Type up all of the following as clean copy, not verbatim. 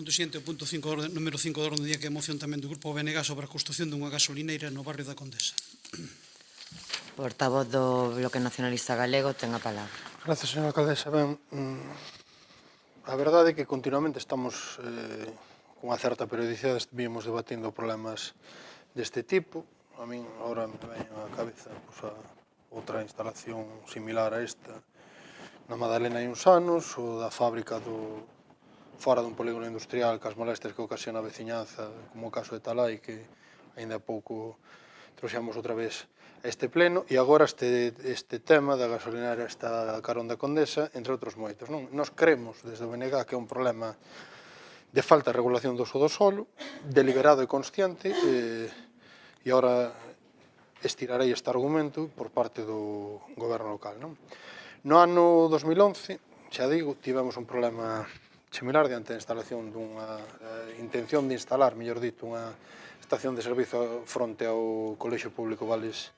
Punto siguiente, o punto 5, número 5 do orden do día, que é a moción tamén do Grupo BNG sobre a construción dunha gasolineira no barrio da Condesa. Portavoz do Bloque Nacionalista Galego ten a palabra. Gracias, señora alcaldesa. Ben, a verdade é que continuamente estamos con unha certa periodicidade vimos debatindo problemas deste tipo. A min agora me ven á cabeza outra instalación similar a esta na Madalena hai uns anos, ou da fábrica fora dun polígono industrial cas molestias que ocasiona a veciñanza, como o caso de Talai, que aínda pouco trouxemos outra vez a este pleno, e agora este tema da gasolinera está a carón da Condesa, entre outros moitos. Nos creemos, desde o BNG, que é un problema de falta de regulación do uso do solo, deliberado e consciente, e agora estirarei este argumento por parte do goberno local. No ano 2011, xa digo, tivemos un problema similar diante da instalación dunha intención de instalar, mellor dito, unha estación de servizo fronte ao Colexio Público Vales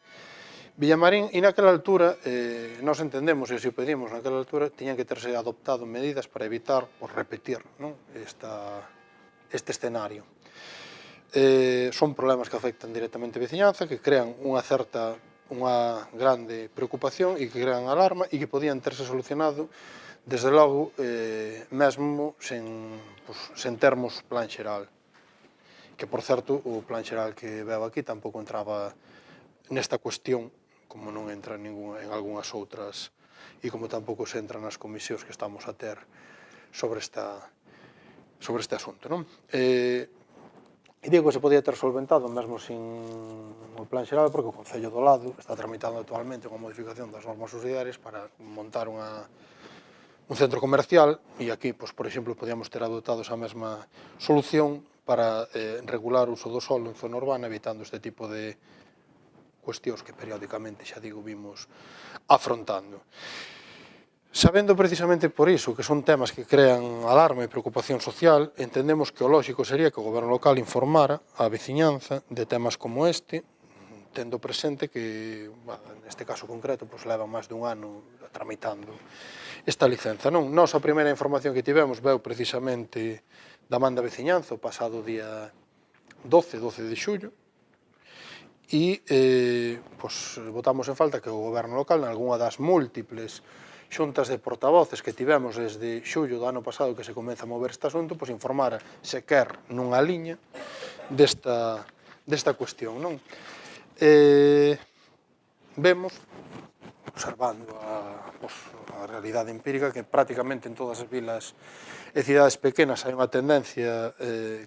Villamarín, e naquela altura, nos entendemos, e se o pedimos naquela altura, tiñan que terse adoptado medidas para evitar ou repetir este escenario. Son problemas que afectan directamente a veciñanza, que crean unha grande preocupación e que crean alarma e que podían terse solucionado desde logo, mesmo sen termos plan xeral. Que, por certo, o plan xeral que veo aquí tampouco entraba nesta cuestión, como non entra en algunhas outras, e como tampouco se entra nas comisións que estamos a ter sobre este asunto. E digo que se podía ter solventado mesmo sin o plan xeral, porque o Concello do Lado está tramitando actualmente unha modificación das normas subsidiarias para montar un centro comercial, e aquí, por exemplo, podíamos ter adoptado esa mesma solución para regular o uso do solo en zona urbana, evitando este tipo de cuestións que periódicamente, xa digo, vimos afrontando. Sabendo precisamente por iso que son temas que crean alarma e preocupación social, entendemos que o lóxico sería que o goberno local informara a veciñanza de temas como este, tendo presente que, neste caso concreto, leva máis dun ano tramitando esta licenza. Nos, a primeira información que tivemos veu precisamente da man da veciñanza o pasado día 12 de xullo, e votamos en falta que o goberno local, nalgúna das múltiples xuntas de portavoces que tivemos desde xullo do ano pasado que se comeza a mover este asunto, informara sequer nunha liña desta cuestión. Vemos, observando a realidade empírica, que prácticamente en todas as vilas e cidades pequenas hai unha tendencia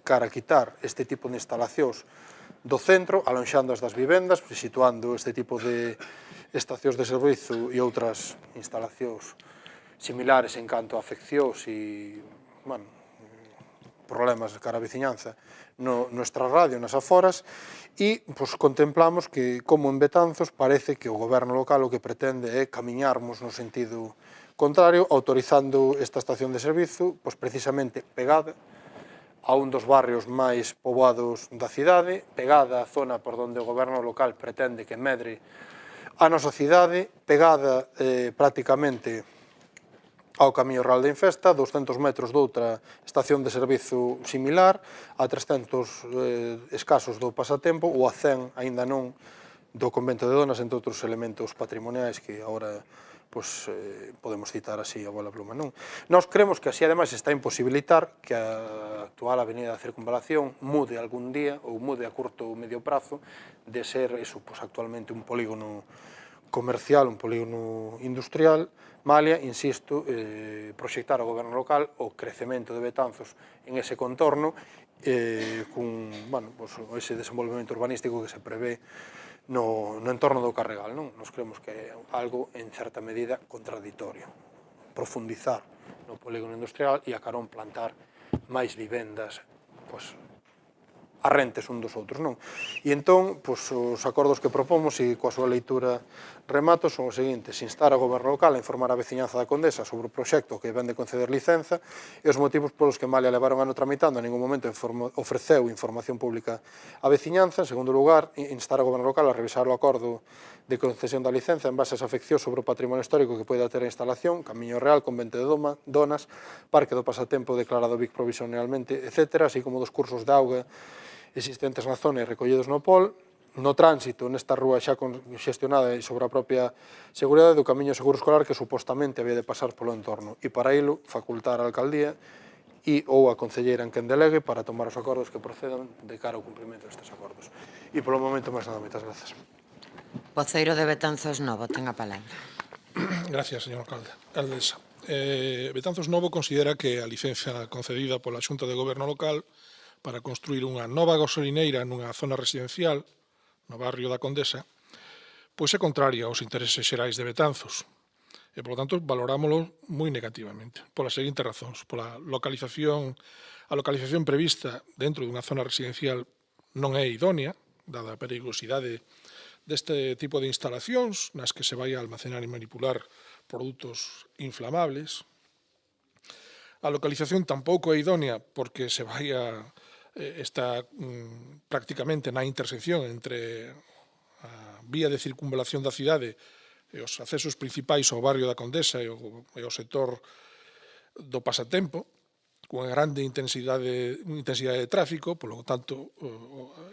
cara a quitar este tipo de instalacións do centro, alonxando as das vivendas, situando este tipo de estacións de servizo e outras instalacións similares en canto a afeccións e problemas cara a veciñanza no extrarradio, nas aforas, e contemplamos que, como en Betanzos, parece que o goberno local o que pretende é camiñarmos no sentido contrario, autorizando esta estación de servizo, precisamente pegada a un dos barrios máis poboados da cidade, pegada á zona por onde o goberno local pretende que medre a nosa cidade, pegada prácticamente ao Camiño Real da Infesta, 200 metros doutra estación de servizo similar, a 300 escasos do Pasatempo, ou a 100, aínda non, do Convento de Donas, entre outros elementos patrimoniais que agora podemos citar así a bola pluma. Nós creemos que así, ademais, está a imposibilitar que a actual avenida da Circunvalación mude algún día, ou mude a curto ou medio prazo, de ser actualmente un polígono comercial, un polígono industrial, malia, insisto, proxectar ao goberno local o crecemento de Betanzos en ese contorno, con ese desenvolvemento urbanístico que se prevé no entorno do Carregal. Nos creemos que é algo, en certa medida, contradictorio. Profundizar no polígono industrial e a carón plantar máis vivendas arrentes un dos outros, non? E entón, os acordos que propomos e coa súa leitura remato son os seguintes: instar ao goberno local a informar a veciñanza da Condesa sobre o proxecto que ven de conceder licenza e os motivos polos que malia levaron ano tramitando en ningún momento ofreceu información pública á veciñanza. En segundo lugar, instar ao goberno local a revisar o acordo de concesión da licenza en base a esa afección sobre o patrimonio histórico que poida ter a instalación, Camiño Real, Convento de Donas, Parque do Pasatempo declarado BIC provisionalmente, etc., así como dos cursos de auga existentes na zona e recollidos no POL, no tránsito nesta rúa xa xestionada e sobre a propia seguridade do camiño seguro escolar que supostamente había de pasar polo entorno, e para ilo facultar a alcaldía e ou a concelleira en quen delegue para tomar os acordos que procedan de cara ao cumprimento destes acordos. E polo momento, máis nada, moitas grazas. Voceiro de Betanzos Novo, ten a palabra. Gracias, señor alcaldesa. Betanzos Novo considera que a licenza concedida pola Xunta de Goberno local para construir unha nova gasolineira nunha zona residencial no barrio da Condesa, pois é contraria aos intereses xerais de Betanzos e, polo tanto, valorámoslo moi negativamente polas seguintes razóns. A localización prevista dentro dunha zona residencial non é idónea, dada a perigosidade deste tipo de instalacións nas que se vai a almacenar e manipular produtos inflamables. A localización tampouco é idónea porque se vai está prácticamente na intersección entre a vía de circunvalación da cidade e os accesos principais ao barrio da Condesa e ao sector do Pasatempo, cunha grande intensidade de tráfico. Polo tanto,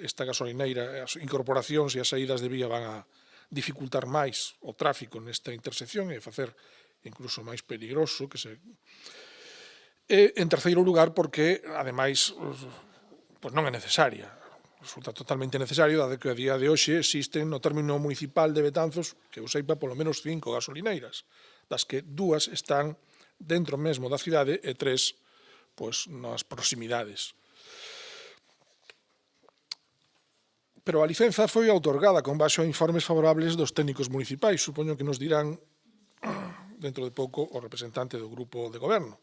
esta gasolineira, as incorporacións e as saídas de vía van a dificultar máis o tráfico nesta intersección e facer incluso máis peligroso que se... E, en terceiro lugar, porque, ademais, non é necesaria. Resulta totalmente necesario, dado que a día de hoxe existen no término municipal de Betanzos, que eu seipa, polo menos 5 gasolineiras, das que 2 están dentro mesmo da cidade e 3 nas proximidades. Pero a licenza foi outorgada con base a informes favorables dos técnicos municipais. Supoño que nos dirán dentro de pouco o representante do grupo de goberno.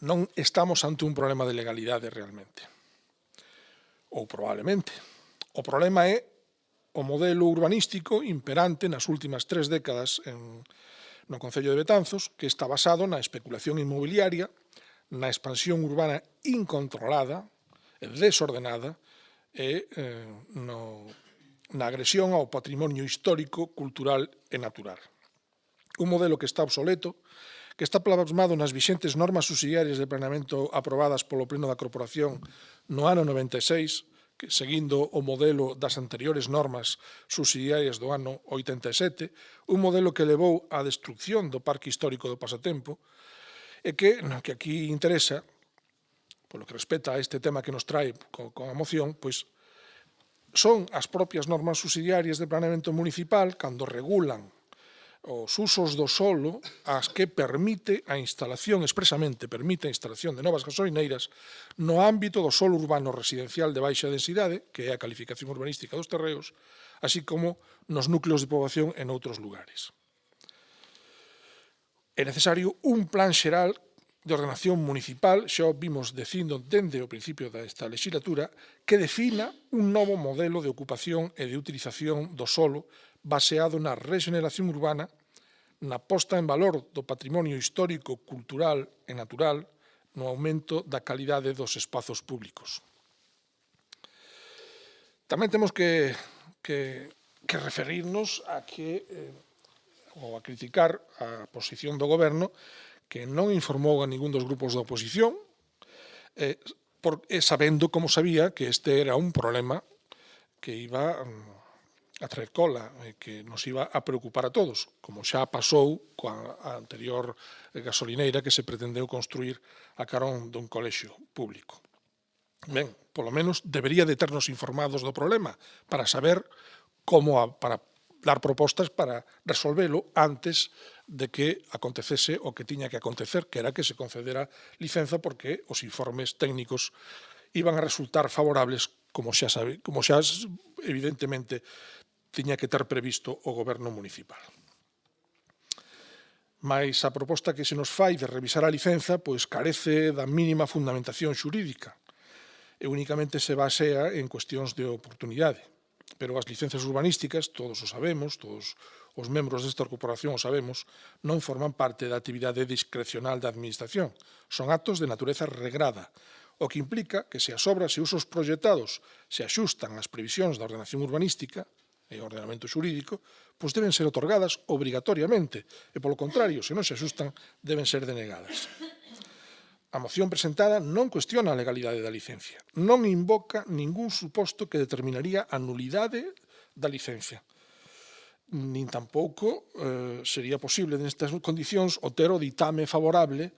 Non estamos ante un problema de legalidade realmente. Ou probablemente. O problema é o modelo urbanístico imperante nas últimas 3 décadas no Concello de Betanzos, que está basado na especulación inmobiliaria, na expansión urbana incontrolada e desordenada e na agresión ao patrimonio histórico, cultural e natural. Un modelo que está obsoleto, que está plasmado nas vixentes normas subsidiarias de planeamento aprobadas polo Pleno da Corporación no ano 96, que, seguindo o modelo das anteriores normas subsidiarias do ano 87, un modelo que levou á destrucción do Parque Histórico do Pasatempo, e que aquí interesa, polo que respecta a este tema que nos trae con a moción, pois son as propias normas subsidiarias de planeamento municipal cando regulan os usos do solo as que permite a instalación, expresamente permite a instalación de novas gasolineiras no ámbito do solo urbano residencial de baixa densidade, que é a calificación urbanística dos terreos, así como nos núcleos de poboación en outros lugares. É necesario un plan xeral de ordenación municipal, xa o vimos dicindo dende o principio desta legislatura, que defina un novo modelo de ocupación e de utilización do solo baseado na regeneración urbana, na posta en valor do patrimonio histórico, cultural e natural, no aumento da calidade dos espazos públicos. Tamén temos que referirnos a ou a criticar a posición do Goberno, que non informou a ningún dos grupos da oposición, sabendo, como sabía, que este era un problema que iba a traer cola, que nos iba a preocupar a todos, como xa pasou coa anterior gasolineira que se pretendeu construir a carón dun colexio público. Ben, polo menos debería de ternos informados do problema para saber para dar propostas para resolvelo antes de que acontecese o que tiña que acontecer, que era que se concedera licenza porque os informes técnicos iban a resultar favorables, como xa evidentemente tiña que ter previsto o goberno municipal. Mais a proposta que se nos fai de revisar a licenza pois carece da mínima fundamentación xurídica e únicamente se basea en cuestións de oportunidade. Pero as licencias urbanísticas, todos o sabemos, todos os membros desta corporación o sabemos, non forman parte da actividade discrecional da Administración. Son actos de natureza regrada, o que implica que se as obras e usos proxectados se axustan ás previsións da ordenación urbanística e ordenamento xurídico, pois deben ser otorgadas obrigatoriamente e, polo contrario, se non se axustan, deben ser denegadas. A moción presentada non cuestiona a legalidade da licencia, non invoca ningún suposto que determinaría a nulidade da licencia. Nin tampouco sería posible nestas condicións o ter o ditame favorable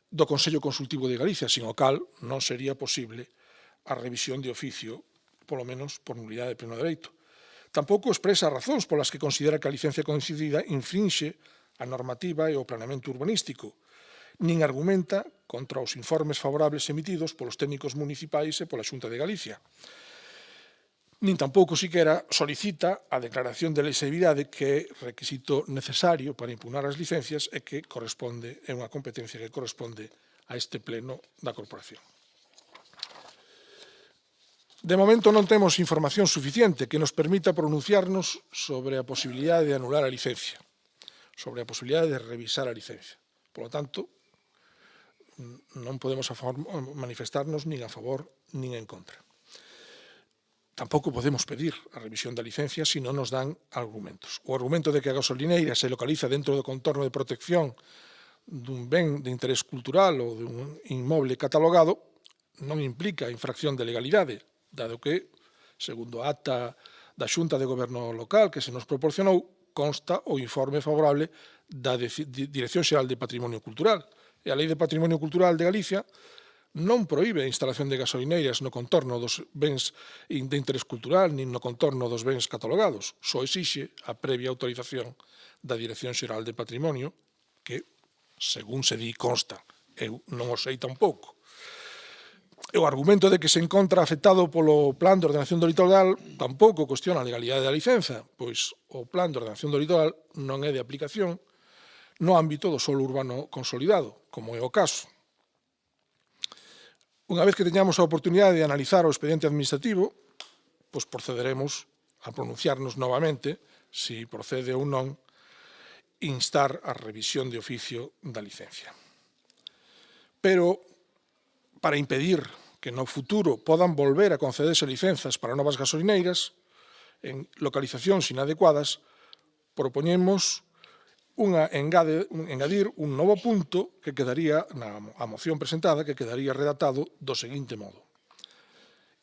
do Consello Consultivo de Galicia, sin o cal non sería posible a revisión de oficio, polo menos por nulidade de pleno dereito. Tampouco expresa razóns polas que considera que a licencia concedida infrinxe a normativa e o planeamento urbanístico, nin argumenta contra os informes favorables emitidos polos técnicos municipais e pola Xunta de Galicia. Nin tampouco siquera solicita a declaración de lesividade que é requisito necesario para impugnar as licencias e que é unha competencia que corresponde a este pleno da corporación. De momento non temos información suficiente que nos permita pronunciarnos sobre a posibilidade de anular a licencia, sobre a posibilidade de revisar a licencia. Por lo tanto, non podemos manifestarnos nin a favor nin en contra. Tampouco podemos pedir a revisión da licencia se non nos dan argumentos. O argumento de que a gasolineira se localiza dentro do contorno de protección dun ben de interés cultural ou dun inmoble catalogado non implica infracción de legalidade, dado que, segundo a acta da Xunta de Goberno Local que se nos proporcionou, consta o informe favorable da Dirección Xeral de Patrimonio Cultural. E a Lei de Patrimonio Cultural de Galicia non proíbe a instalación de gasolineiras no contorno dos bens de interés cultural nin no contorno dos bens catalogados. Só exixe a previa autorización da Dirección Xeral de Patrimonio que, según se di, consta. Eu non o sei tampouco. E o argumento de que se encontra afectado polo Plan de Ordenación do Litoral tampouco cuestiona a legalidade da licenza, pois o Plan de Ordenación do Litoral non é de aplicación no ámbito do solo urbano consolidado, como é o caso. Unha vez que teñamos a oportunidade de analizar o expediente administrativo, pois procederemos a pronunciarnos novamente se procede ou non instar a revisión de oficio da licencia. Pero, para impedir que no futuro podan volver a concederse licenzas para novas gasolineiras en localizacións inadecuadas, propoñemos engadir un novo punto que quedaría na moción presentada, que quedaría redactado do seguinte modo: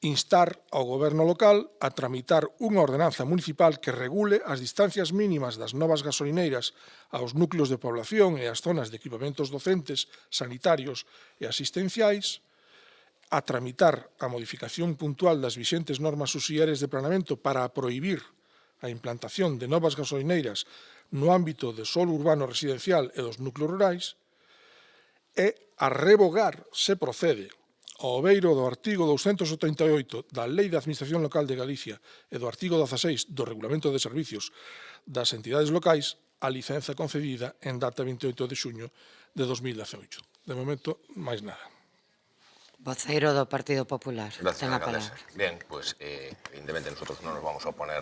instar ao Goberno local a tramitar unha ordenanza municipal que regule as distancias mínimas das novas gasolineiras aos núcleos de población e ás zonas de equipamentos docentes, sanitarios e asistenciais, a tramitar a modificación puntual das vixentes normas subsidiarias de planeamento para prohibir a implantación de novas gasolineiras no ámbito do solo urbano residencial e dos núcleos rurais, e a revogar, se procede, ao obeiro do artigo 278 da Lei de Administración Local de Galicia e do artigo 16 do Regulamento de Servicios das entidades locais, a licenza concedida en data 28 de xuño de 2018. De momento, máis nada. Voceiro do Partido Popular. Gracias, Ten a alcaldesa. palabra. Bien, pues evidentemente nosotros no nos vamos a oponer,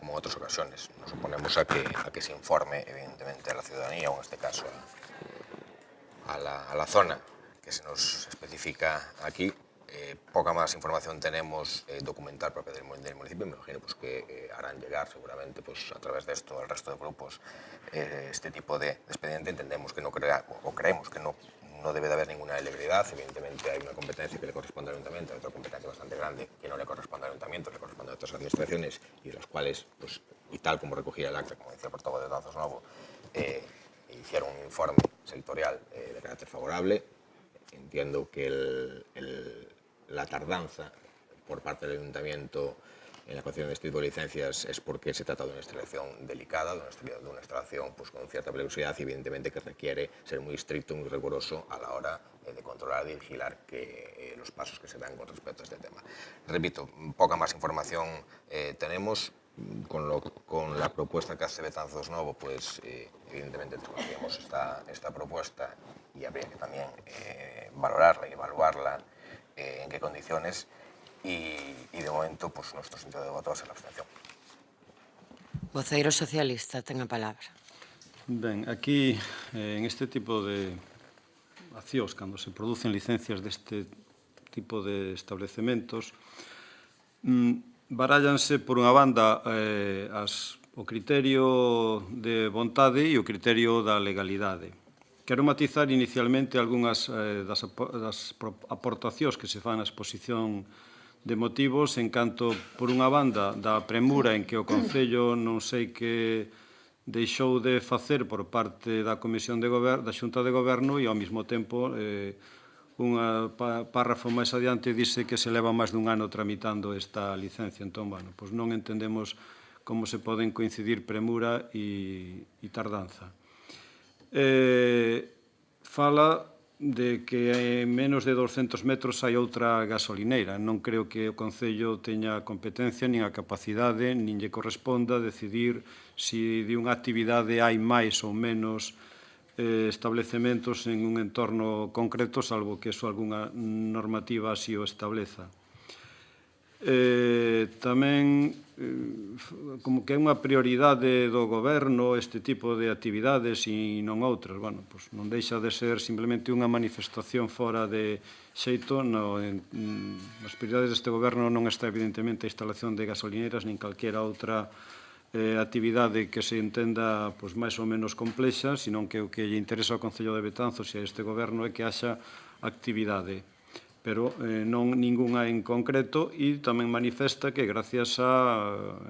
como en otras ocasiones, nos oponemos a que se informe evidentemente a la ciudadanía, o en este caso a la zona que se nos especifica aquí. Poca más información tenemos documental propia del municipio. Me imagino pues, que harán llegar seguramente pues, a través de esto al resto de grupos este tipo de expediente. Entendemos que no creemos que no debe de haber ninguna ilegalidad. Evidentemente hay una competencia que le corresponde al ayuntamiento, hay otra competencia bastante grande que no le corresponde al ayuntamiento, le corresponde a otras administraciones y de las cuales, pues, y tal como recogía el acta, como decía el portavoz de Betanzos Novo, hicieron un informe sectorial de carácter favorable. Entiendo que la tardanza por parte del ayuntamiento en la concesión de este tipo de licencias es porque se trata de una instalación delicada, de una instalación pues, con cierta peligrosidad y evidentemente que requiere ser muy estricto, muy riguroso a la hora de controlar y vigilar los pasos que se dan con respecto a este tema. Repito, poca más información tenemos. Con la propuesta que hace Betanzos Novo, pues evidentemente desconocíamos esta propuesta y habría que también valorarla y evaluarla en qué condiciones, y de momento pues nuestro sentido de voto va a ser la abstención. Voceiro socialista, ten a palabra. Ben, aquí, en este tipo de accións, cando se producen licencias deste tipo de establecementos, barállanse, por unha banda, o criterio de vontade e o criterio da legalidade. Quero matizar inicialmente algunhas das aportacións que se fan na exposición de motivos, en canto, por unha banda, da premura en que o Concello non sei que deixou de facer por parte da Comisión de Goberno, da Xunta de Goberno, e ao mesmo tempo un párrafo máis adiante dice que se leva máis dun ano tramitando esta licencia. Entón, bueno, pois non entendemos como se poden coincidir premura e tardanza. Fala de que en menos de 200 metros hai outra gasolineira. Non creo que o Concello teña a competencia nin a capacidade, nin lle corresponda decidir se de unha actividade hai máis ou menos establecementos en un entorno concreto, salvo que eso algunha normativa así o estableza. Tamén, como que é unha prioridade do Goberno este tipo de actividades e non outras, bueno, pois non deixa de ser simplemente unha manifestación fora de xeito. Nas prioridades deste Goberno non está evidentemente a instalación de gasolineras nin calquera outra actividade que se entenda pois máis ou menos complexa, senón que o que lle interesa ao Concello de Betanzos e a este Goberno é que haxa actividade, pero non ningunha en concreto, e tamén manifesta que gracias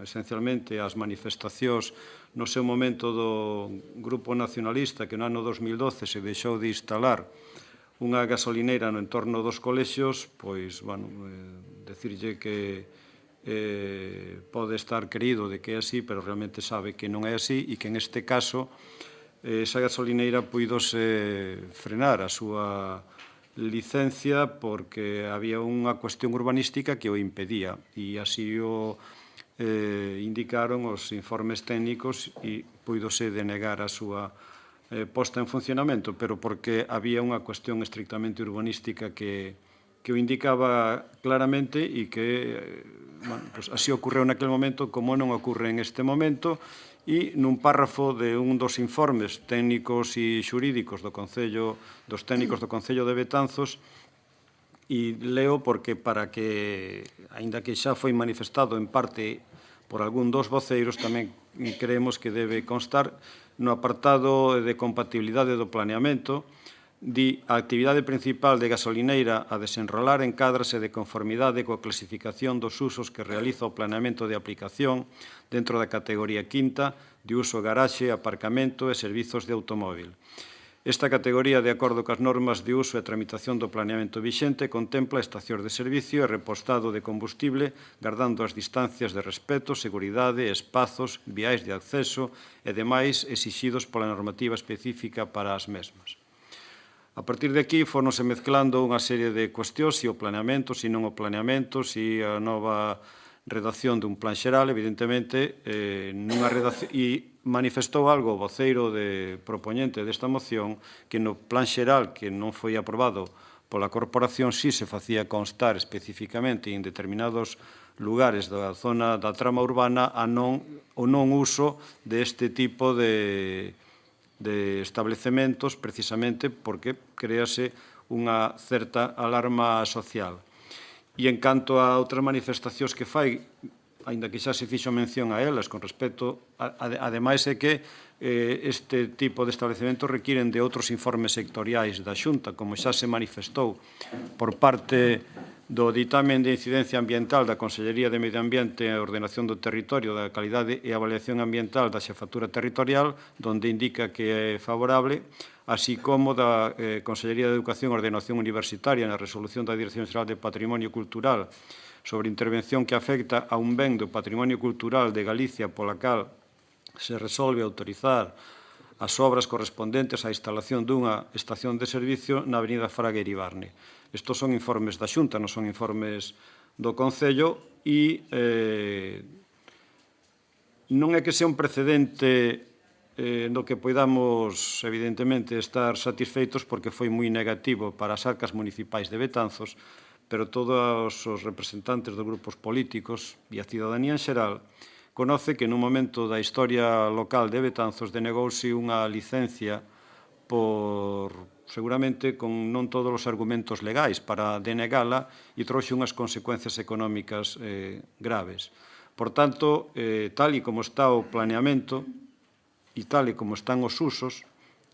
esencialmente ás manifestacións no seu momento do Grupo Nacionalista, que no ano 2012 se deixou de instalar unha gasolineira no entorno dos colexios, pois, bueno, decirlle que pode estar querido de que é así, pero realmente sabe que non é así, e que en este caso esa gasolineira puidose frenar a súa licencia porque había unha cuestión urbanística que o impedía, e así o indicaron os informes técnicos, e puidose denegar a súa posta en funcionamento, pero porque había unha cuestión estrictamente urbanística que o indicaba claramente, e que pues así ocorreu naquele momento como non ocorre en este momento. E nun párrafo de un dos informes técnicos e xurídicos dos técnicos do Concello de Betanzos, e leo porque para que, aínda que xa foi manifestado en parte por algún dos voceiros, tamén creemos que debe constar no apartado de compatibilidade do planeamento. Di: a actividade principal de gasolineira a desenrolar encádrase de conformidade coa clasificación dos usos que realiza o planeamento de aplicación dentro da categoría quinta de uso garaxe, aparcamento e servizos de automóvil. Esta categoría, de acordo coas normas de uso e tramitación do planeamento vixente, contempla estacións de servicio e repostado de combustible, gardando as distancias de respeto, seguridade, espazos, viais de acceso e demais exixidos pola normativa específica para as mesmas. A partir de aquí, foronse mezclando unha serie de cuestións, se o planeamento, se non o planeamento, se a nova redacción dun plan xeral, evidentemente, nunha redacción, e manifestou algo o voceiro propoñente desta moción, que no plan xeral que non foi aprobado pola corporación si se facía constar especificamente en determinados lugares da zona da trama urbana o non uso deste tipo de establecementos, precisamente porque créase unha certa alarma social. E en canto a outras manifestacións que fai, aínda que xa se fixo mención a elas con respecto, ademais é que este tipo de establecementos requiren de outros informes sectoriais da Xunta, como xa se manifestou por parte do ditamen de incidencia ambiental da Consellería de Medio Ambiente e Ordenación do Territorio, da Calidade e Avaliación Ambiental da Xefatura Territorial, donde indica que é favorable, así como da Consellería de Educación e Ordenación Universitaria na resolución da Dirección Xeral de Patrimonio Cultural sobre intervención que afecta a un ben do patrimonio cultural de Galicia, pola cal se resolve autorizar as obras correspondentes á instalación dunha estación de servicio na avenida Fraga Iribarne. Estos son informes da Xunta, non son informes do Concello, e non é que sea un precedente no que poidamos, evidentemente, estar satisfeitos, porque foi moi negativo para as arcas municipais de Betanzos, pero todos os representantes dos grupos políticos e a cidadanía en xeral conoce que nun momento da historia local de Betanzos denegouse unha licencia por, seguramente, con non todos os argumentos legais para denegala e trouxe unhas consecuencias económicas graves. Por tanto, tal e como está o planeamento e tal e como están os usos,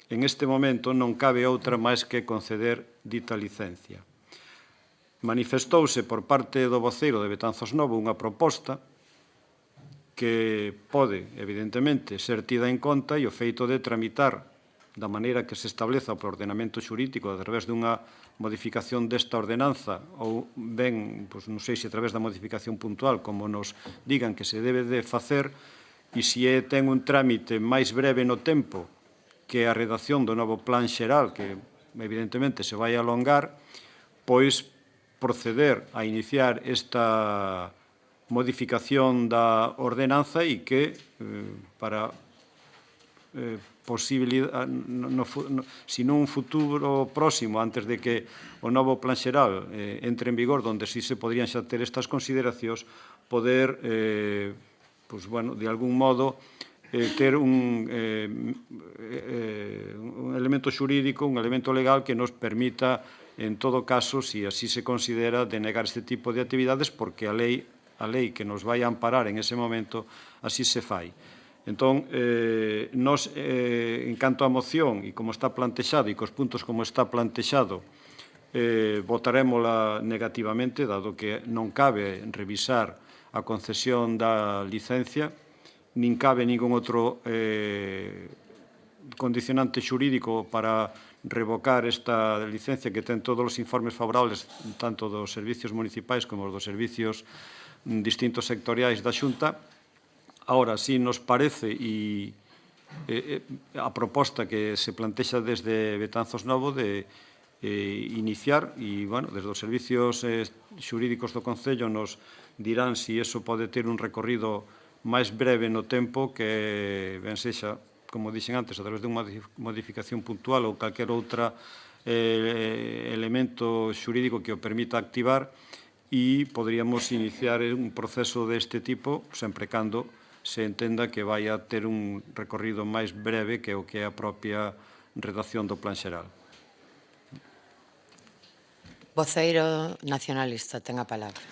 en este momento non cabe outra máis que conceder dita licencia. Manifestouse por parte do voceiro de Betanzos Novo unha proposta que pode, evidentemente, ser tida en conta e o feito de tramitar da maneira que se estableza o ordenamento xurídico a través dunha modificación desta ordenanza ou ben, non sei se a través da modificación puntual, como nos digan que se debe de facer, e se ten un trámite máis breve no tempo que a redacción do novo plan xeral, que evidentemente se vai alongar, pois proceder a iniciar esta modificación da ordenanza e que para si nun futuro próximo, antes de que o novo plan xeral entre en vigor, onde si se podrían xa ter estas consideracións, poder, de algún modo, ter un elemento xurídico, un elemento legal que nos permita, en todo caso, si así se considera, denegar este tipo de actividades, porque a lei que nos vai a amparar en ese momento así se fai. Entón, nos, en canto á moción e como está plantexado e cos puntos como está plantexado, votarémola negativamente, dado que non cabe revisar a concesión da licencia, nin cabe ningún outro condicionante xurídico para revocar esta licencia que ten todos os informes favorables tanto dos servicios municipais como dos servicios distintos sectoriais da Xunta. Ahora, si nos parece e a proposta que se plantexa desde Betanzos Novo de iniciar e, desde os servicios xurídicos do Concello nos dirán se iso pode ter un recorrido máis breve no tempo que ben sexa, como dixen antes, a través de unha modificación puntual ou calquer outro elemento xurídico que o permita activar e poderíamos iniciar un proceso deste tipo sempre cando se entenda que vai a ter un recorrido máis breve que o que é a propia redacción do plan xeral. Voceiro nacionalista, ten a palabra.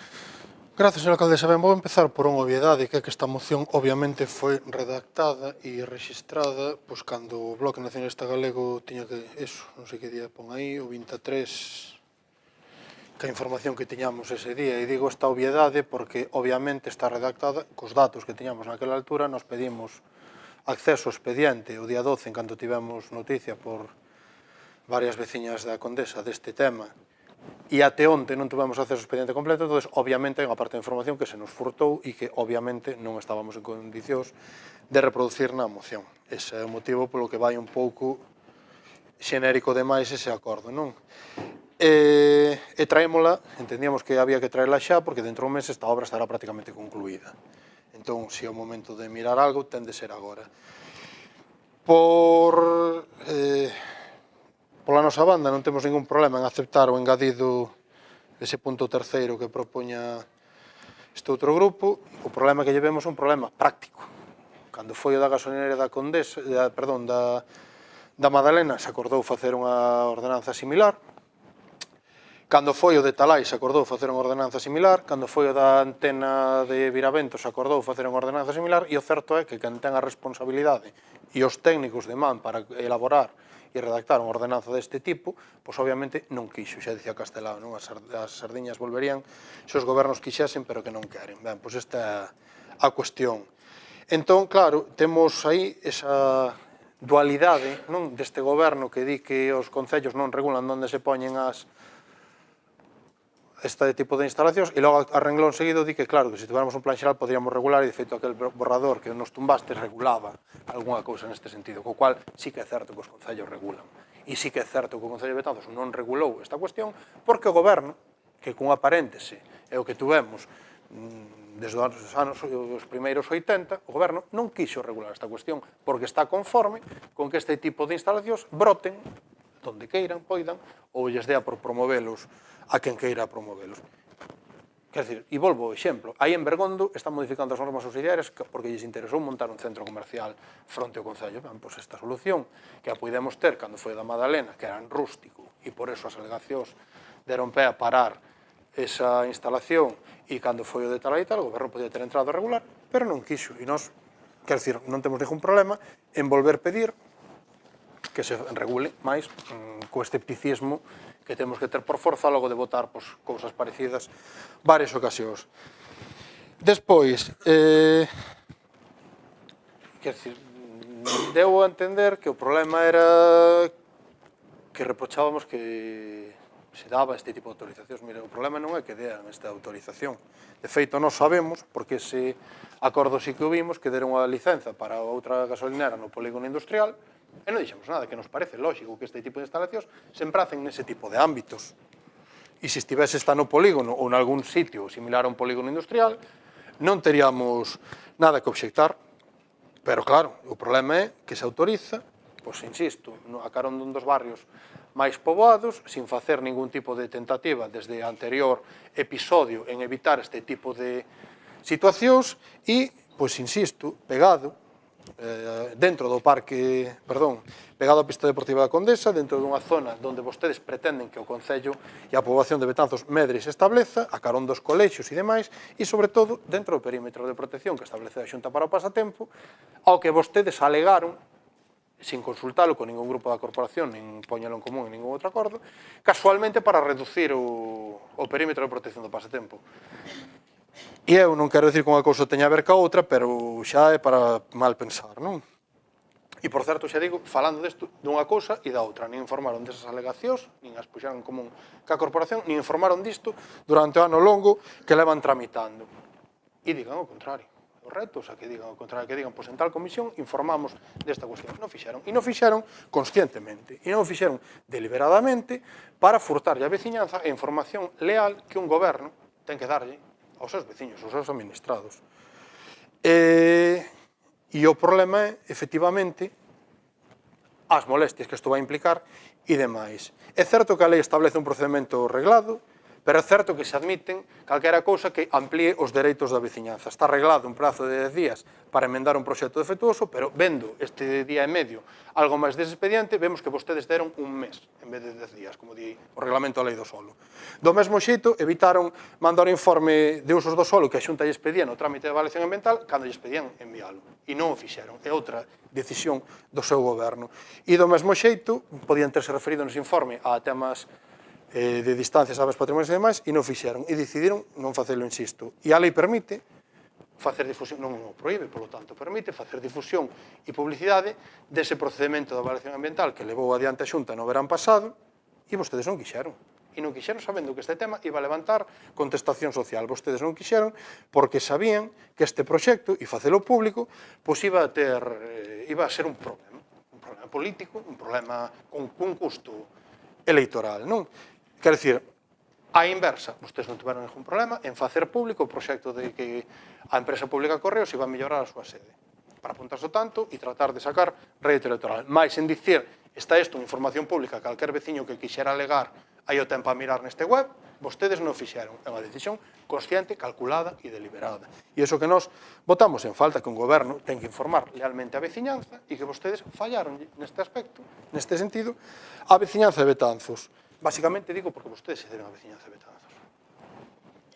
Gracias, señora alcaldesa. Ben, vou empezar por unha obviedade, que é que esta moción obviamente foi redactada e registrada cando o Bloque Nacionalista Galego tiña que, non sei que día pon aí, o 23, que a información que tiñamos ese día, e digo esta obviedade porque obviamente está redactada cos datos que tiñamos naquela altura. Nos pedimos acceso ao expediente o día 12, en canto tivemos noticia por varias veciñas da Condesa deste tema, e até onte non tivemos acceso ao expediente completo. Entón, obviamente, hai unha parte da información que se nos furtou e que obviamente non estábamos en condicións de reproducir na moción. Ese é o motivo polo que vai un pouco xenérico demais ese acordo, non? E traémola, entendíamos que había que traerla xa, porque dentro de un mes esta obra estará prácticamente concluída. Entón, se é o momento de mirar algo, ten de ser agora. Pola nosa banda non temos ningún problema en aceptar o engadido dese punto terceiro que propoña este outro grupo. O problema que llevemos é un problema práctico. Cando foi o da gasolineira da Condesa, da Madalena, se acordou facer unha ordenanza similar. Cando foi o de Talai se acordou facer unha ordenanza similar, cando foi o da antena de Viravento se acordou facer unha ordenanza similar, e o certo é que quen ten a responsabilidade e os técnicos de man para elaborar e redactar unha ordenanza deste tipo, pois obviamente non quixo, xa dicía Castelao, non? As sardiñas volverían se os gobernos quixesen, pero que non queren. Ben, pois esta é a cuestión. Entón, claro, temos aí esa dualidade, non, deste goberno que di que os concellos non regulan onde se poñen este tipo de instalacións, e logo a renglón seguido di que, claro, que se tiveramos un plan xeral podríamos regular, e de feito aquel borrador que nos tumbaste regulaba algunha cousa neste sentido, co cual sí que é certo que os concellos regulan, e sí que é certo que o Concello de Betanzos non regulou esta cuestión, porque o goberno, que cunha paréntese é o que tuvemos desde os primeiros 80, o goberno non quixo regular esta cuestión, porque está conforme con que este tipo de instalacións broten donde queiran, poidan, ou lles dea por promovelos a quen queira promovelos. Quer dizer, e volvo ao exemplo, aí en Bergondo están modificando as normas subsidiarias porque lles interesou montar un centro comercial fronte ao Concello. Ben, pois esta solución que a pudemos ter cando foi da Madalena, que era en rústico, e por eso as alegacións deron pé a parar esa instalación, e cando foi o de tal e tal, o goberno podía ter entrado a regular, pero non quixo, e nós, quer dizer, non temos ningún problema en volver pedir que se regule máis co escepticismo que temos que ter por forza logo de votar cousas parecidas varias ocasións. Despois, quer dizer, deu a entender que o problema era que reprochábamos que se daba este tipo de autorizacións. Mire, o problema non é que dean esta autorización. De feito, nós sabemos, porque ese acordo sí que o vimos, que deron a licenza para outra gasolinera no polígono industrial, e non dixemos nada, que nos parece lógico que este tipo de instalacións se empracen nese tipo de ámbitos. E se estivese esta no polígono ou en algún sitio similar a un polígono industrial, non teríamos nada que obxectar. Pero claro, o problema é que se autoriza, pois insisto, a carón dun dos barrios máis poboados, sin facer ningún tipo de tentativa desde o anterior episodio en evitar este tipo de situacións e, pois insisto, pegado dentro do parque, pegado á pista deportiva da Condesa, dentro dunha zona onde vostedes pretenden que o Concello e a poboación de Betanzos medre se estableza, a carón dos colexios e demais, e sobre todo dentro do perímetro de protección que establece a Xunta para o Pasatempo, ao que vostedes alegaron, sin consultalo con ningún grupo da corporación, nin poñelo en común en ningún outro acordo, casualmente para reducir o perímetro de protección do Pasatempo. E eu non quero dicir que unha cousa teña a ver ca outra, pero xa é para mal pensar, non? E, por certo, xa digo, falando desto, dunha cousa e da outra, nin informaron desas alegacións, nin as puxeron en común ca corporación, nin informaron disto durante o ano longo que levan tramitando. E digan o contrario, os retos, a que digan o contrario, que digan, pois en tal comisión informamos desta cuestión. Non fixeron, e non fixeron conscientemente, e non fixeron deliberadamente para furtarlle a veciñanza a información leal que un goberno ten que darlle aos seus veciños, aos seus administrados. E o problema é, efectivamente, as molestias que isto vai implicar e demais. É certo que a lei establece un procedimento reglado, pero é certo que se admiten calquera cousa que amplíe os dereitos da veciñanza. Está reglado un prazo de 10 días para emendar un proxecto defectuoso, pero vendo este día e medio algo máis dese expediente, vemos que vostedes deron un mes en vez de 10 días, como di o reglamento da lei do solo. Do mesmo xeito, evitaron mandar o informe de usos do solo que a Xunta lles pedía no trámite de avaliación ambiental cando lles pedían enviálo. E non o fixeron. É outra decisión do seu goberno. E do mesmo xeito, podían terse referido nese informe a temas de distancias, aves patrimoniais e demais, e non fixeron. E decidiron non facelo, insisto. E a lei permite facer difusión, non o proíbe, polo tanto, permite facer difusión e publicidade dese procedimento de avaliación ambiental que levou adiante a Xunta no verán pasado, e vostedes non quixeron. E non quixeron sabendo que este tema iba a levantar contestación social. Vostedes non quixeron porque sabían que este proxecto, e facelo público, pois iba a ser un problema político, un problema con un custo electoral, non? Quer dizer, a inversa, vostedes non tiveron ningún problema en facer público o proxecto de que a empresa pública Correos iba a mellorar a súa sede, para apuntarse tanto e tratar de sacar rédito electoral. Mais en dicir, está isto unha información pública, calquer veciño que quixera alegar hai o tempo a mirar neste web, vostedes non fixeron. É unha decisión consciente, calculada e deliberada. E iso que nós votamos en falta, que un goberno ten que informar lealmente a veciñanza e que vostedes fallaron neste aspecto, neste sentido, a veciñanza de Betanzos. Basicamente digo porque vostedes se deben a veciñanza de Betanzos.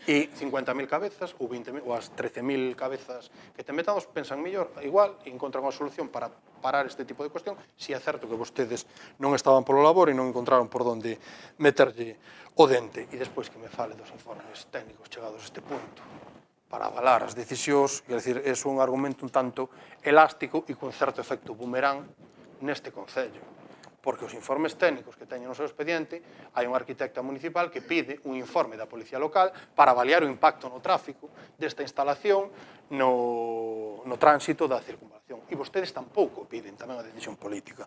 E 50.000 cabezas ou 20.000 ou as 13.000 cabezas que ten Betanzos pensan mellor, igual, e encontran unha solución para parar este tipo de cuestión, se é certo que vostedes non estaban polo labor e non encontraron por onde meterlle o dente. E despois que me fale dos informes técnicos chegados a este punto para avalar as decisións, quer dizer, é un argumento un tanto elástico e con certo efecto boomerang neste Concello. Porque os informes técnicos que teñen no seu expediente, hai unha arquitecta municipal que pide un informe da Policía Local para avaliar o impacto no tráfico desta instalación no tránsito da circunvalación. E vostedes tampouco piden tamén a decisión política.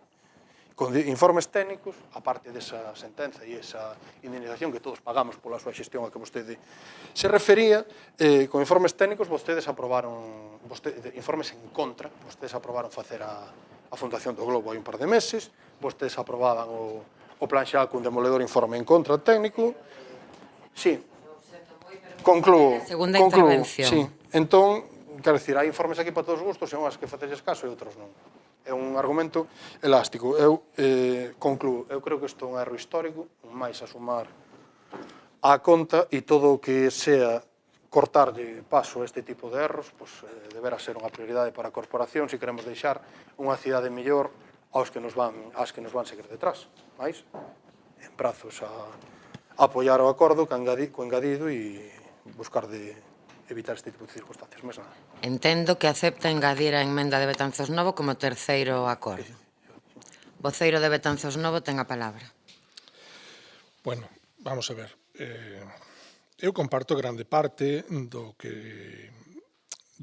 Con informes técnicos, aparte desa sentenza e esa indemnización que todos pagamos pola súa xestión a que vostede se refería, con informes técnicos vostedes aprobaron, informes en contra, vostedes aprobaron facer a Fundación do Globo hai un par de meses, vostedes aprobaban o o plan xeral cun demoledor informe en contra técnico. Sí, concluo. Segunda intervención. Sí, entón, quero dicir, hai informes aquí para todos os gustos, e unhas que facedes caso e outros non. É un argumento elástico. Eu concluo, eu creo que isto é un erro histórico, máis a sumar á conta, e todo o que sea cortarlle paso a este tipo de erros, deberá ser unha prioridade para a corporación se queremos deixar unha cidade mellor ás que nos van seguir detrás. Mais, emprazos a apoiar o acordo co engadido e buscar de evitar este tipo de circunstancias. Mas nada. Entendo que acepta engadir a emenda de Betanzos Novo como terceiro acordo. Voceiro de Betanzos Novo ten a palabra. Bueno, vamos a ver. Eu comparto grande parte do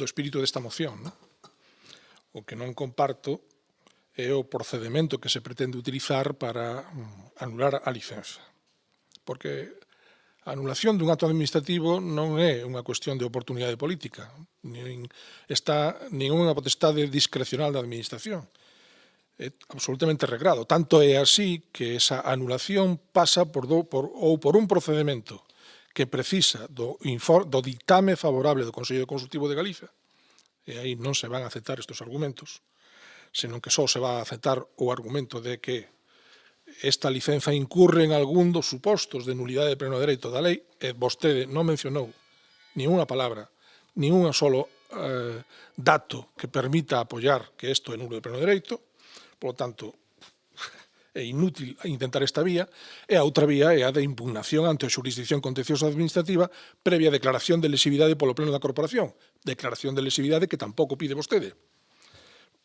espírito desta moción. Non? O que non comparto é o procedimento que se pretende utilizar para anular a licenza. Porque a anulación dun acto administrativo non é unha cuestión de oportunidade política, nin unha potestade discrecional da administración. É absolutamente regrado. Tanto é así que esa anulación pasa por un procedimento que precisa do ditame favorable do Consello Consultivo de Galicia, e aí non se van a aceptar estes argumentos, senón que só se va a aceptar o argumento de que esta licenza incurre en algún dos supostos de nulidade de pleno dereito da lei, e vostede non mencionou ni unha palabra, ni un solo dato que permita apoiar que isto é nulo de pleno dereito, polo tanto, é inútil intentar esta vía, e a outra vía é a de impugnación ante a xurisdicción contenciosa administrativa previa declaración de lesividade polo pleno da corporación, declaración de lesividade que tampouco pide vostede,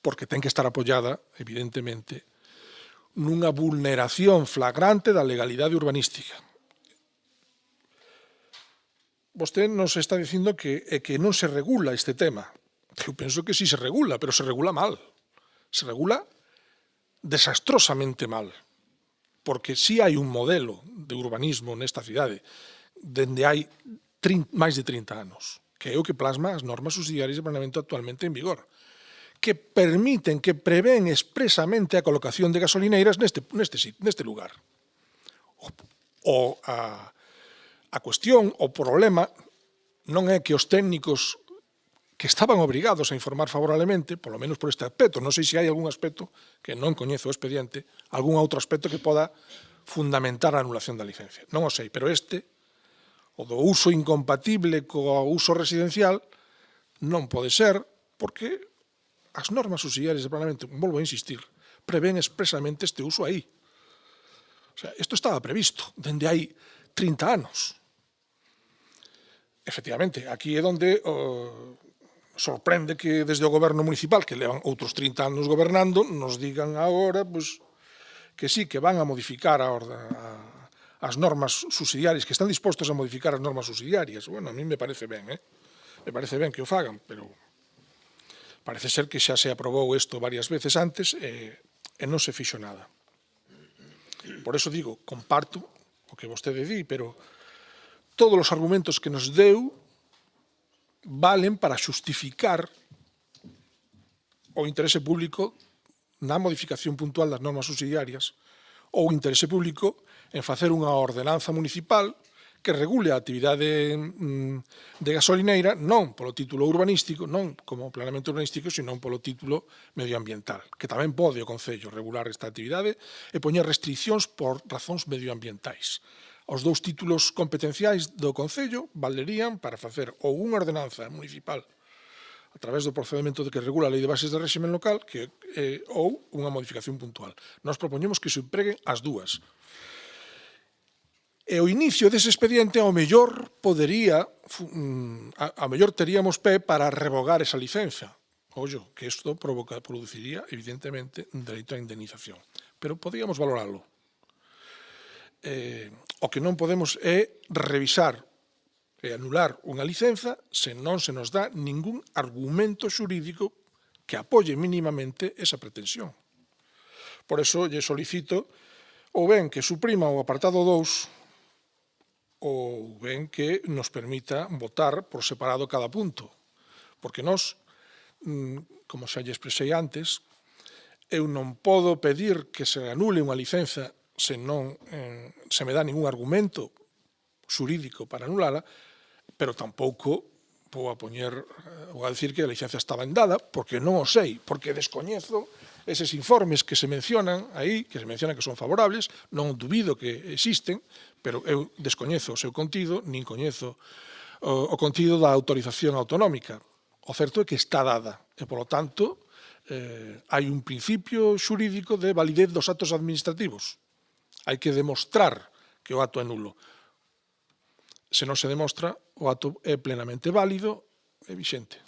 porque ten que estar apoiada, evidentemente, nunha vulneración flagrante da legalidade urbanística. Vostede nos está dicindo que non se regula este tema. Eu penso que sí se regula, pero se regula mal. Se regula desastrosamente mal. Porque sí hai un modelo de urbanismo nesta cidade dende hai máis de 30 anos, que é o que plasma as normas subsidiarias de planeamento actualmente en vigor, que permiten, que prevén expresamente a colocación de gasolineiras neste lugar. A cuestión, o problema, non é que os técnicos que estaban obrigados a informar favorablemente, polo menos por este aspecto, non sei se hai algún aspecto que non coñezo o expediente, algún outro aspecto que poda fundamentar a anulación da licencia. Non o sei, pero o do uso incompatible co uso residencial, non pode ser, porque as normas subsidiarias de planeamento, volvo a insistir, prevén expresamente este uso aí. O sea, isto estaba previsto dende hai 30 anos. Efectivamente, aquí é onde sorprende que desde o goberno municipal, que levan outros 30 anos gobernando, nos digan agora que sí, que van a modificar as normas subsidiarias, que están dispostos a modificar as normas subsidiarias. Bueno, a mí me parece ben, me parece ben que o fagan, pero parece ser que xa se aprobou isto varias veces antes e non se fixo nada. Por eso digo, comparto o que vostede di, pero todos os argumentos que nos deu valen para xustificar o interese público na modificación puntual das normas subsidiarias ou o interese público en facer unha ordenanza municipal que regule a actividade de gasolineira non polo título urbanístico, non como planeamento urbanístico, sino polo título medioambiental, que tamén pode o Concello regular esta actividade e poñer restriccións por razóns medioambientais. Os dous títulos competenciais do Concello valerían para facer ou unha ordenanza municipal a través do procedimento que regula a Lei de Bases de Réximen Local ou unha modificación puntual. Nós propoñemos que se empreguen as dúas. E o inicio dese expediente ao mellor teríamos pé para revogar esa licenza. Ollo, que isto produciría, evidentemente, un dereito á indemnización. Pero podíamos valoralo. O que non podemos é revisar e anular unha licenza se non se nos dá ningún argumento xurídico que apoie mínimamente esa pretensión. Por eso, lle solicito ou ben que suprima o apartado 2 ou ben que nos permita votar por separado cada punto. Porque nós, como xa lle expresei antes, eu non podo pedir que se anule unha licenza se non se me dá ningún argumento xurídico para anulala, pero tampouco vou a decir que a licencia estaba endada, porque non o sei, porque descoñezo eses informes que se mencionan aí, que se mencionan que son favorables, non dubido que existen, pero eu descoñezo o seu contido, nin coñezo o contido da autorización autonómica. O certo é que está dada, e, polo tanto, hai un principio xurídico de validez dos actos administrativos. Hai que demostrar que o acto é nulo. Se non se demostra, o acto é plenamente válido e vixente.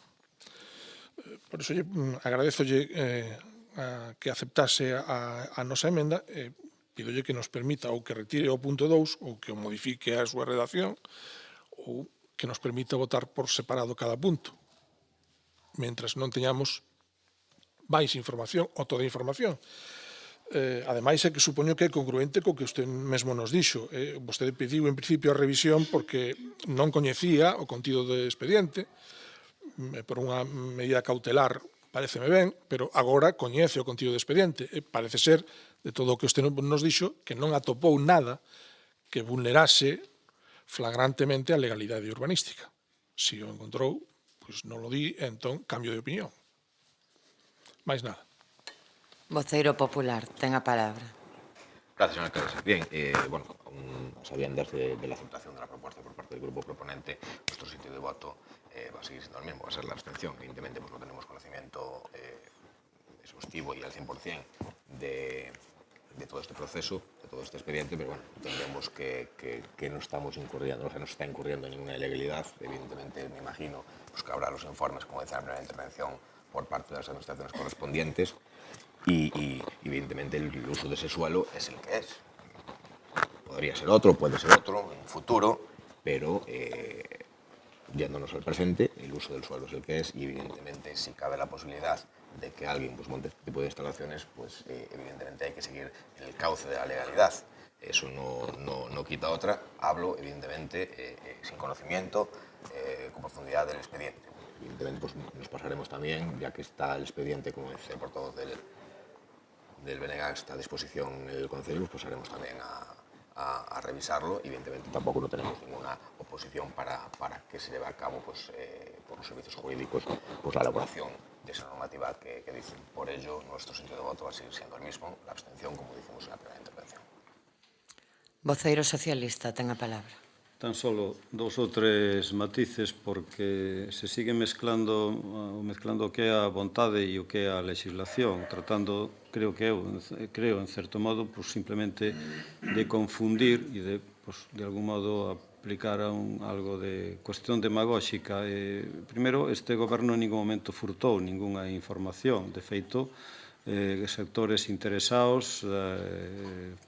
Por iso agradezolle que aceptase a nosa emenda e pídolle que nos permita ou que retire o punto 2 ou que o modifique a súa redacción ou que nos permita votar por separado cada punto, mentras non teñamos máis información ou toda a información. Ademais, é que supoño que é congruente co que usted mesmo nos dixo. Vostede pediu, en principio, a revisión porque non coñecía o contido do expediente, por unha medida cautelar, pareceme ben, pero agora coñece o contido do expediente. Parece ser, de todo o que usted nos dixo, que non atopou nada que vulnerase flagrantemente a legalidade urbanística. Se o encontrou, pois non lo di, entón cambio de opinión. Máis nada. Voceiro popular, ten a palabra. Gracias, señora alcaldesa. Bien, sabiendas de la aceptación de la propuesta por parte del grupo proponente, nuestro sitio de voto va a seguir siendo el mismo, va a ser la abstención. Evidentemente, pues no tenemos conocimiento exhaustivo y al 100% de todo este proceso, de todo este expediente, pero bueno, entendemos que no estamos incurriendo, o sea, no se está incurriendo en ninguna ilegalidad. Evidentemente, me imagino pues, que habrá los informes, como decía en la primera intervención, por parte de las administraciones correspondientes. Y evidentemente el uso de ese suelo es el que es. Podría ser otro, puede ser otro en el futuro, pero yéndonos al presente, el uso del suelo es el que es y evidentemente si cabe la posibilidad de que alguien pues, monte este tipo de instalaciones, pues evidentemente hay que seguir el cauce de la legalidad. Eso no quita otra. Hablo evidentemente sin conocimiento, con profundidad del expediente. Evidentemente pues, nos pasaremos también, ya que está el expediente, como decía el portavoz del BNG, está a disposición el Concello, pues pasaremos también a revisarlo. Evidentemente tampoco no tenemos ninguna oposición para que se lleve a cabo pues, por los servicios jurídicos pues, la elaboración de esa normativa que dicen. Por ello, nuestro sentido de voto va a seguir siendo el mismo, la abstención, como dijimos en la primera intervención. Voceiro socialista, ten a palabra. Tan solo 2 ou 3 matices porque se sigue mezclando o que é a vontade e o que é a legislación, tratando, creo en certo modo, pues, simplemente de confundir e de algún modo aplicar a algo de cuestión demagóxica. Primeiro, este goberno en ningún momento furtou ningunha información. De feito, sectores interesados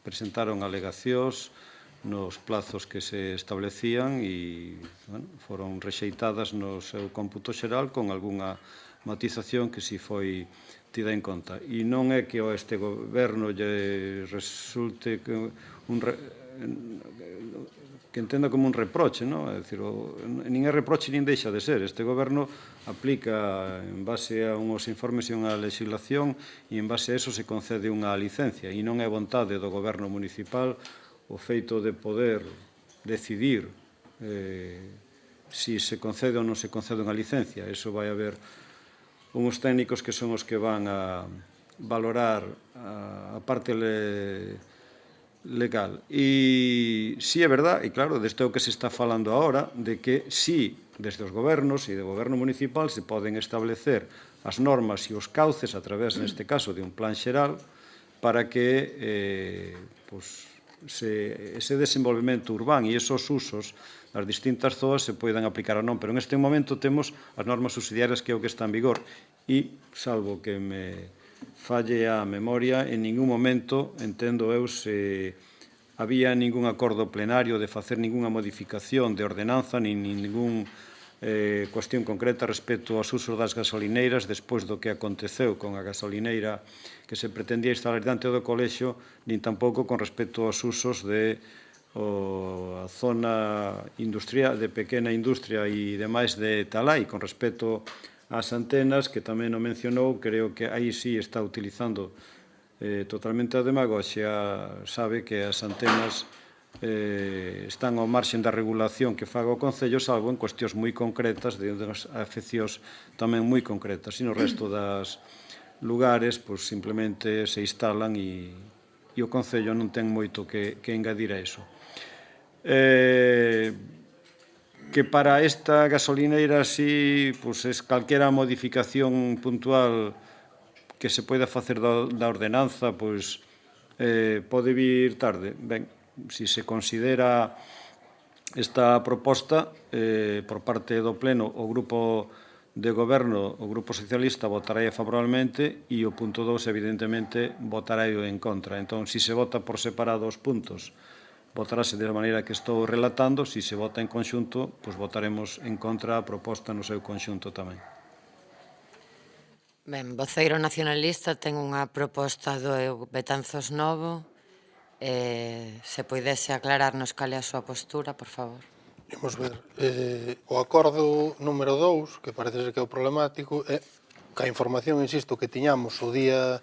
presentaron alegacións nos plazos que se establecían e bueno, foron rexeitadas no seu cómputo xeral con algunha matización que si foi tida en conta. E non é que a este goberno lle resulte que entenda como un reproche, non? É dicir, nin é reproche nin deixa de ser. Este goberno aplica en base a uns informes e unha legislación e en base a eso se concede unha licencia e non é vontade do goberno municipal o feito de poder decidir si se concede ou non se concede unha licencia. Iso vai haber uns técnicos que son os que van a valorar a parte legal. E si é verdad, e claro, deste é o que se está falando agora, de que si desde os gobernos e do goberno municipal se poden establecer as normas e os cauces a través, neste caso, de un plan xeral para que ese desenvolvemento urbán e esos usos das distintas zoas se poidan aplicar ou non, pero en este momento temos as normas subsidiarias que é o que está en vigor e, salvo que me falle a memoria, en ningún momento, entendo eu, se había ningún acordo plenario de facer ninguna modificación de ordenanza nin ningún cuestión concreta respecto aos usos das gasolineiras despois do que aconteceu con a gasolineira que se pretendía instalar diante do colexio, nin tampouco con respecto aos usos de a zona industrial, de pequena industria e demais de Talai, con respecto ás antenas, que tamén o mencionou, creo que aí sí está utilizando totalmente a demagoxia, sabe que as antenas están ao marxen da regulación que faga o Concello, salvo en cuestións moi concretas, de afeccións tamén moi concretas, e no resto das lugares, pois simplemente se instalan e o Concello non ten moito que engadir a iso. Que para esta gasolineira así, pois es calquera modificación puntual que se poida facer da ordenanza, pois pode vir tarde. Ben, si se considera esta proposta por parte do Pleno, o Grupo de Goberno, o Grupo Socialista, votará favorablemente e o punto 2, evidentemente, votará en contra. Entón, si se vota por separado os puntos, votarase de maneira que estou relatando. Si se vota en conxunto, pois votaremos en contra a proposta no seu conxunto tamén. Ben, voceiro nacionalista ten unha proposta do Betanzos Novo. Se poidese aclararnos cal é a súa postura, por favor. Imos ver, o acordo número 2, que parece ser que é o problemático, é que a información, insisto, que tiñamos o día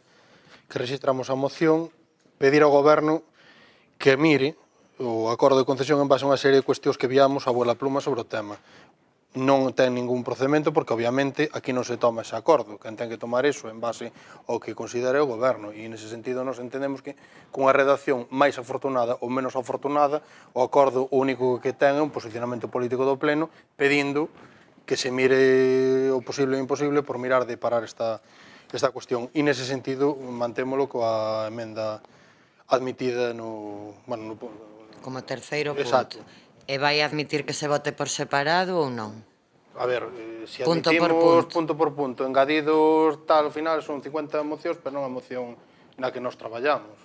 que registramos a moción, pedir ao Goberno que mire o acordo de concesión en base a unha serie de cuestións que viamos a vuela pluma sobre o tema. Non ten ningún procedimento porque, obviamente, aquí non se toma ese acordo. Quen ten que tomar iso en base ao que considere o Goberno. E, nese sentido, nos entendemos que, cunha redacción máis afortunada ou menos afortunada, o acordo único que ten é un posicionamento político do Pleno pedindo que se mire o posible e o imposible por mirar de parar esta cuestión. E, nese sentido, mantémolo coa emenda admitida no... Como terceiro punto. Exacto. E vai admitir que se vote por separado ou non? A ver, se Punto por admitimos punto. punto por punto, engadidos tal, ao final son 50 mocións, pero non a moción na que nós traballamos.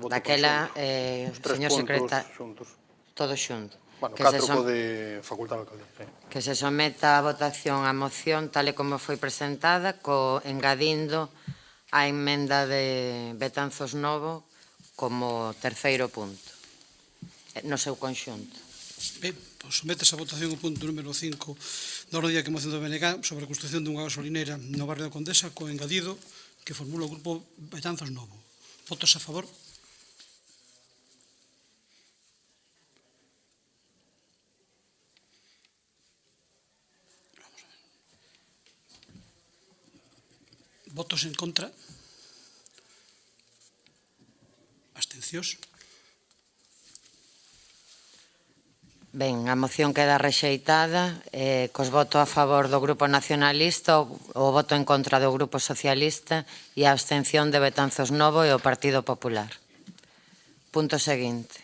Pues, Daquela, señor secretario, xuntos. todo xunto. Bueno, Que 4 se pode facultar ao alcalde. Sí. Que se someta a votación a moción tal e como foi presentada, engadindo a emenda de Betanzos Novo como terceiro punto, no seu conxunto. Ben, pois sometes a votación o punto número 5 da orde do día que moción do BNG sobre a construción dunha gasolineira no barrio da Condesa co engadido que formula o grupo Betanzos Novo. Votos a favor? Votos en contra? Abstencións? Ben, a moción queda rexeitada, cos votos a favor do Grupo Nacionalista, o voto en contra do Grupo Socialista e a abstención de Betanzos Novo e o Partido Popular. Punto seguinte.